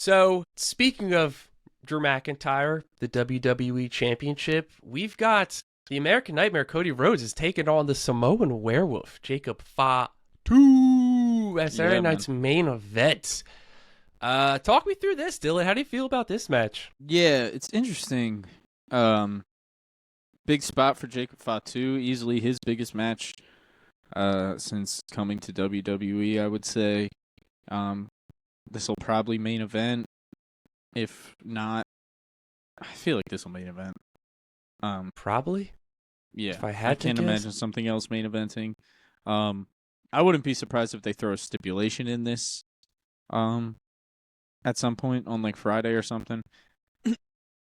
So, speaking of Drew McIntyre, the WWE Championship, we've got the American Nightmare Cody Rhodes is taking on the Samoan Werewolf, Jacob Fatu, as Saturday Yeah, man. night's main event. Talk me through this, Dylan. How do you feel about this match? Yeah, it's interesting. Big spot for Jacob Fatu, easily his biggest match since coming to WWE, I would say. This will probably main event. If not, I feel like this will main event. Probably. Yeah, If I I had to can't guess. imagine something else main eventing. I wouldn't be surprised if they throw a stipulation in this at some point on like Friday or something.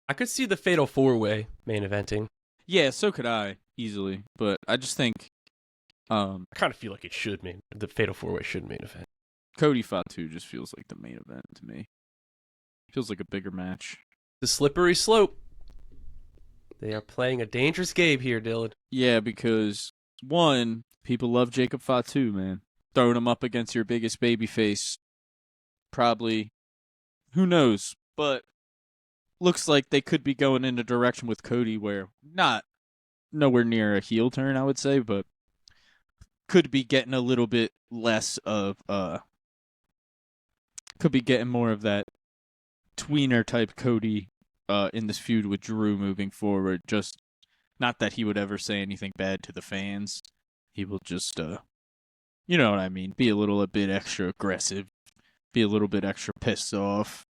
I could see the Fatal 4-Way main eventing. Yeah, so could I, easily. But I just think I kind of feel like the Fatal 4-Way should main event. Cody Fatu just feels like the main event to me. Feels like a bigger match. The slippery slope. They are playing a dangerous game here, Dylan. Yeah, because, one, people love Jacob Fatu, man. Throwing him up against your biggest babyface. Probably, who knows? But looks like they could be going in a direction with Cody where not nowhere near a heel turn, I would say, but could be getting a little bit less of could be getting more of that tweener type Cody in this feud with Drew moving forward. Just not that he would ever say anything bad to the fans. He will just you know what I mean, be a bit extra aggressive, be a little bit extra pissed off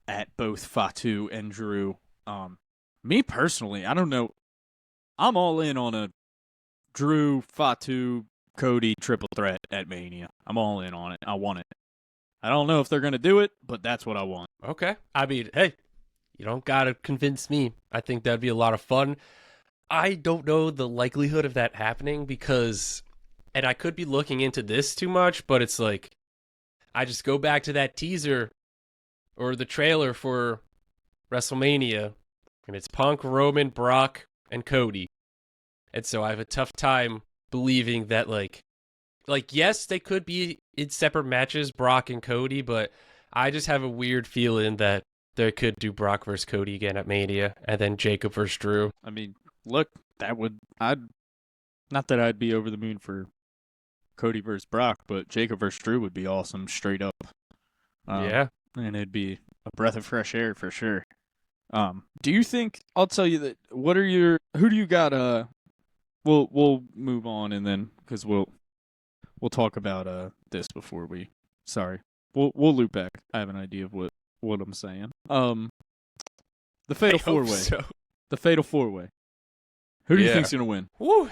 at both Fatu and Drew. Me personally, I don't know. I'm all in on a Drew, Fatu, Cody triple threat at Mania. I'm all in on it. I want it. I don't know if they're going to do it, but that's what I want. Okay. I mean, hey, you don't got to convince me. I think that'd be a lot of fun. I don't know the likelihood of that happening because, and I could be looking into this too much, but it's like, I just go back to that teaser or the trailer for WrestleMania, and it's Punk, Roman, Brock, and Cody. And so I have a tough time believing that, like yes, they could be in separate matches, Brock and Cody, but I just have a weird feeling that they could do Brock versus Cody again at Mania, and then Jacob versus Drew. I mean, look, not that I'd be over the moon for Cody versus Brock, but Jacob versus Drew would be awesome straight up. Yeah. And it'd be a breath of fresh air for sure. Do you think, I'll tell you that, who do you got, we'll move on and then, because we'll talk about this before we'll loop back. I have an idea of what I'm saying. The Fatal 4-Way. So. The Fatal 4-Way. Who do you think's gonna win? Woo.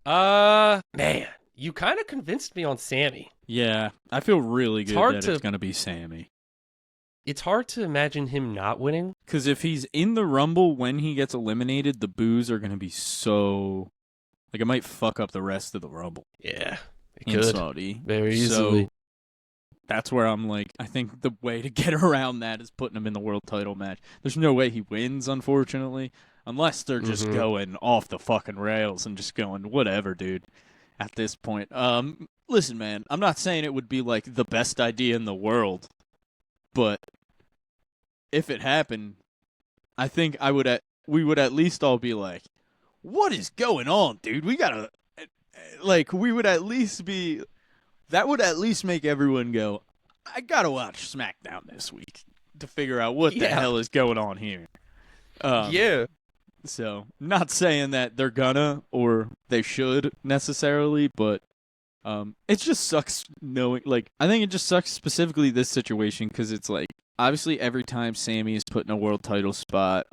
Man, you kind of convinced me on Sammy. Yeah, I feel really good it's it's gonna be Sammy. It's hard to imagine him not winning. Because if he's in the Rumble when he gets eliminated, the boos are gonna be so, like, it might fuck up the rest of the Rumble. Yeah, it in could. Saudi. Very easily. So that's where I'm like, I think the way to get around that is putting him in the world title match. There's no way he wins, unfortunately, unless they're just going off the fucking rails and just going, whatever, dude, at this point. Listen, man, I'm not saying it would be like the best idea in the world, but if it happened, I think we would at least all be like, what is going on, dude? We gotta, like, we would at least be, that would at least make everyone go, I gotta watch SmackDown this week to figure out what the hell is going on here. Yeah. So, not saying that they're gonna or they should necessarily, but it just sucks knowing, like, I think it just sucks specifically this situation because it's like, obviously every time Sammy is put in a world title spot,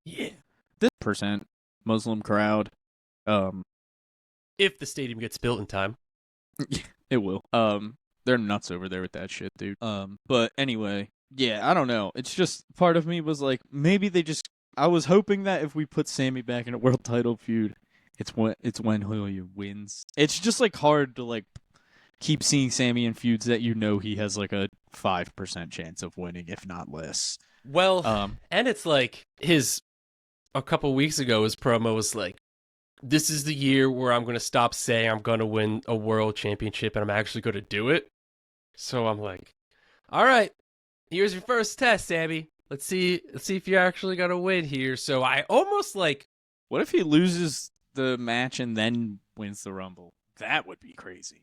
this percent Muslim crowd, if the stadium gets built in time. It will. They're nuts over there with that shit, dude. But anyway, yeah, I don't know. It's just, part of me was like, maybe I was hoping that if we put Sammy back in a world title feud, it's when Julio wins. It's just like hard to like keep seeing Sammy in feuds that you know he has like a 5% chance of winning, if not less. Well, and it's like a couple weeks ago, his promo was like, this is the year where I'm going to stop saying I'm going to win a world championship and I'm actually going to do it. So I'm like, All right. Here's your first test, Sammy. Let's see if you're actually gonna win here. So I almost like. What if he loses the match and then wins the Rumble? That would be crazy.